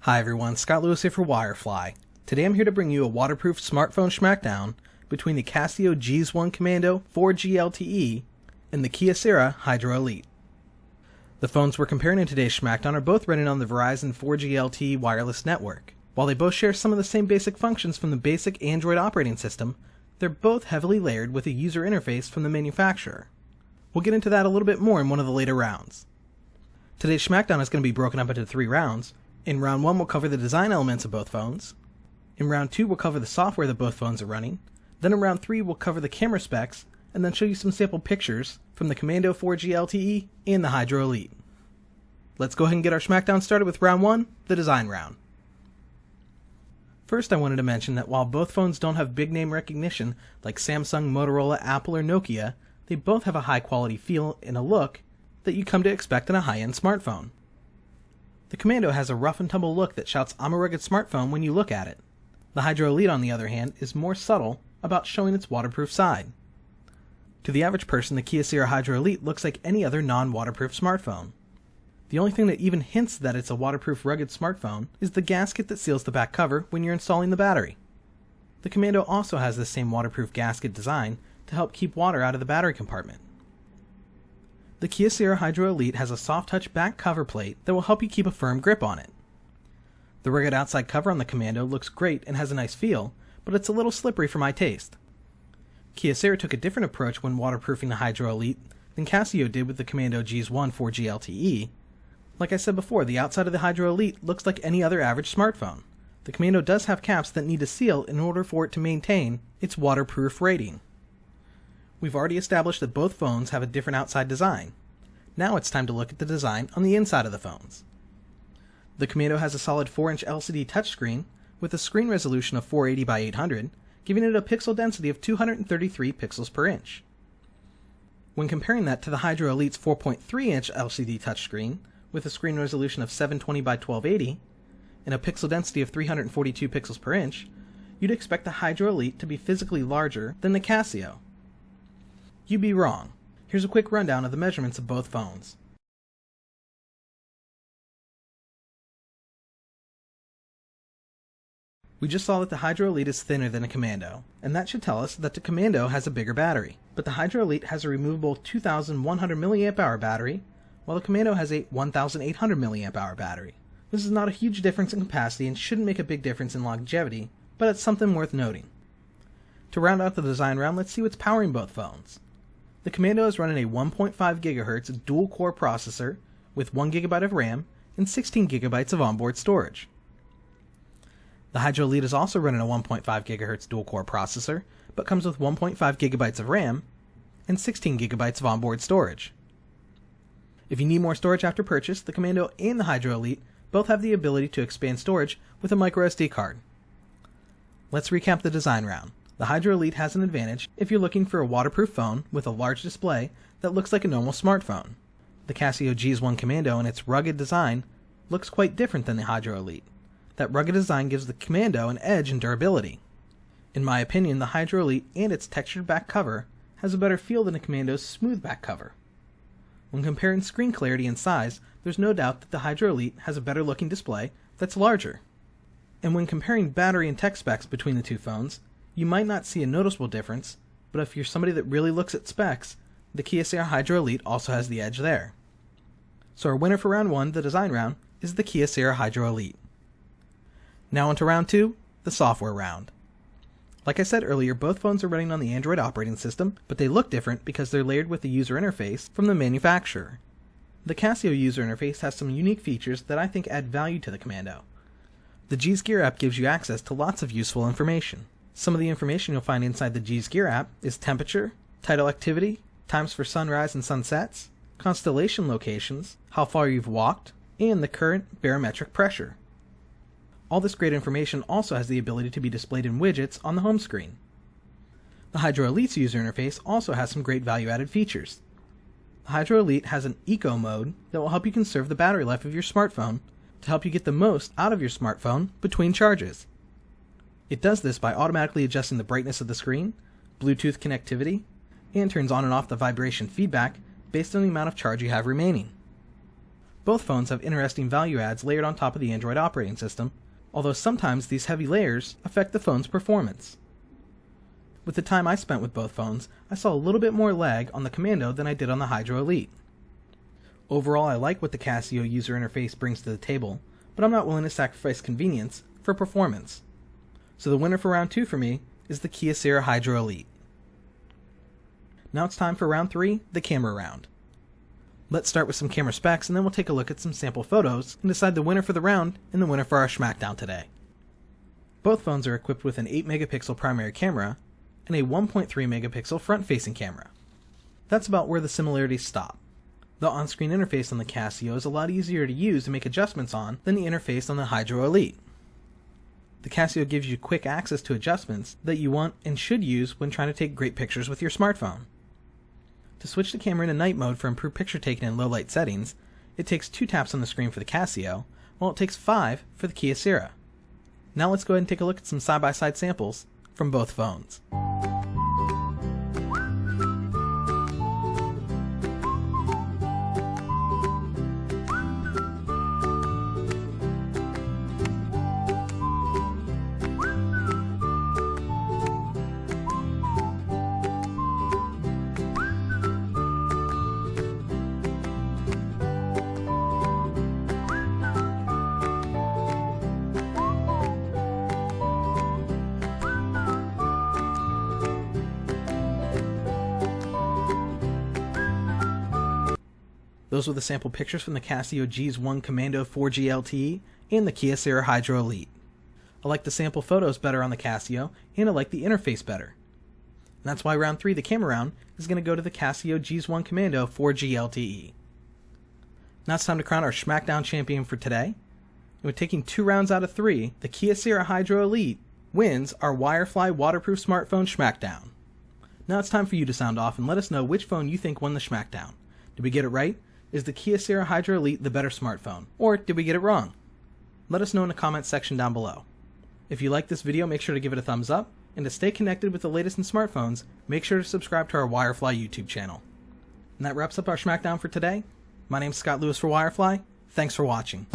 Hi everyone, Scott Lewis here for Wirefly. Today I'm here to bring you a waterproof smartphone schmackdown between the Casio G'zOne Commando 4G LTE and the Kyocera Hydro Elite. The phones we're comparing in today's schmackdown are both running on the Verizon 4G LTE wireless network. While they both share some of the same basic functions from the basic Android operating system, they're both heavily layered with a user interface from the manufacturer. We'll get into that a little bit more in one of the later rounds. Today's schmackdown is going to be broken up into 3 rounds. In round 1 we'll cover the design elements of both phones. In round 2 we'll cover the software that both phones are running. Then in round 3 we'll cover the camera specs and then show you some sample pictures from the Commando 4G LTE and the Hydro Elite. Let's go ahead and get our schmackdown started with round 1, the design round. First I wanted to mention that while both phones don't have big name recognition like Samsung, Motorola, Apple, or Nokia, they both have a high quality feel and a look that you come to expect in a high-end smartphone. The Commando has a rough and tumble look that shouts I'm a rugged smartphone when you look at it. The Hydro Elite, on the other hand, is more subtle about showing its waterproof side. To the average person, the Kyocera Hydro Elite looks like any other non-waterproof smartphone. The only thing that even hints that it's a waterproof rugged smartphone is the gasket that seals the back cover when you're installing the battery. The Commando also has the same waterproof gasket design to help keep water out of the battery compartment. The Kyocera Hydro Elite has a soft-touch back cover plate that will help you keep a firm grip on it. The rugged outside cover on the Commando looks great and has a nice feel, but it's a little slippery for my taste. Kyocera took a different approach when waterproofing the Hydro Elite than Casio did with the Commando G'zOne 4G LTE. Like I said before, the outside of the Hydro Elite looks like any other average smartphone. The Commando does have caps that need to seal in order for it to maintain its waterproof rating. We've already established that both phones have a different outside design. Now it's time to look at the design on the inside of the phones. The Commando has a solid 4-inch LCD touchscreen with a screen resolution of 480 by 800, giving it a pixel density of 233 pixels per inch. When comparing that to the Hydro Elite's 4.3-inch LCD touchscreen with a screen resolution of 720 by 1280 and a pixel density of 342 pixels per inch, you'd expect the Hydro Elite to be physically larger than the Casio. You'd be wrong. Here's a quick rundown of the measurements of both phones. We just saw that the Hydro Elite is thinner than a Commando, and that should tell us that the Commando has a bigger battery. But the Hydro Elite has a removable 2,100 mAh battery, while the Commando has a 1,800 mAh battery. This is not a huge difference in capacity and shouldn't make a big difference in longevity, but it's something worth noting. To round out the design round, let's see what's powering both phones. The Commando is running a 1.5 GHz dual-core processor with 1 GB of RAM and 16 GB of onboard storage. The Hydro Elite is also running a 1.5 GHz dual-core processor, but comes with 1.5 GB of RAM and 16 GB of onboard storage. If you need more storage after purchase, the Commando and the Hydro Elite both have the ability to expand storage with a microSD card. Let's recap the design round. The Hydro Elite has an advantage if you're looking for a waterproof phone with a large display that looks like a normal smartphone. The Casio G'zOne Commando and its rugged design looks quite different than the Hydro Elite. That rugged design gives the Commando an edge in durability. In my opinion, the Hydro Elite and its textured back cover has a better feel than the Commando's smooth back cover. When comparing screen clarity and size, there's no doubt that the Hydro Elite has a better looking display that's larger. And when comparing battery and tech specs between the two phones, you might not see a noticeable difference, but if you're somebody that really looks at specs, the Kyocera Hydro Elite also has the edge there. So our winner for round 1, the design round, is the Kyocera Hydro Elite. Now on to round 2, the software round. Like I said earlier, both phones are running on the Android operating system, but they look different because they're layered with the user interface from the manufacturer. The Casio user interface has some unique features that I think add value to the Commando. The G's Gear app gives you access to lots of useful information. Some of the information you'll find inside the G's Gear app is temperature, tidal activity, times for sunrise and sunsets, constellation locations, how far you've walked, and the current barometric pressure. All this great information also has the ability to be displayed in widgets on the home screen. The Hydro Elite's user interface also has some great value-added features. The Hydro Elite has an Eco mode that will help you conserve the battery life of your smartphone to help you get the most out of your smartphone between charges. It does this by automatically adjusting the brightness of the screen, Bluetooth connectivity, and turns on and off the vibration feedback based on the amount of charge you have remaining. Both phones have interesting value adds layered on top of the Android operating system, although sometimes these heavy layers affect the phone's performance. With the time I spent with both phones, I saw a little bit more lag on the Commando than I did on the Hydro Elite. Overall, I like what the Casio user interface brings to the table, but I'm not willing to sacrifice convenience for performance. So the winner for round 2 for me is the Kyocera Hydro Elite. Now it's time for round 3, the camera round. Let's start with some camera specs, and then we'll take a look at some sample photos and decide the winner for the round and the winner for our Schmackdown today. Both phones are equipped with an 8 megapixel primary camera and a 1.3 megapixel front-facing camera. That's about where the similarities stop. The on-screen interface on the Casio is a lot easier to use and make adjustments on than the interface on the Hydro Elite. The Casio gives you quick access to adjustments that you want and should use when trying to take great pictures with your smartphone. To switch the camera into night mode for improved picture taking in low light settings, it takes 2 taps on the screen for the Casio, while it takes 5 for the Kyocera. Now let's go ahead and take a look at some side-by-side samples from both phones. Those were the sample pictures from the Casio G'zOne Commando 4G LTE and the Kyocera Hydro Elite. I like the sample photos better on the Casio, and I like the interface better. And that's why round 3, the camera round, is going to go to the Casio G'zOne Commando 4G LTE. Now it's time to crown our Schmackdown champion for today. And with taking 2 rounds out of 3, the Kyocera Hydro Elite wins our Wirefly waterproof smartphone Schmackdown. Now it's time for you to sound off and let us know which phone you think won the Schmackdown. Did we get it right? Is the Kyocera Hydro Elite the better smartphone? Or did we get it wrong? Let us know in the comments section down below. If you like this video, make sure to give it a thumbs up, and to stay connected with the latest in smartphones, make sure to subscribe to our Wirefly YouTube channel. And that wraps up our Schmackdown for today. My name's Scott Lewis for Wirefly. Thanks for watching.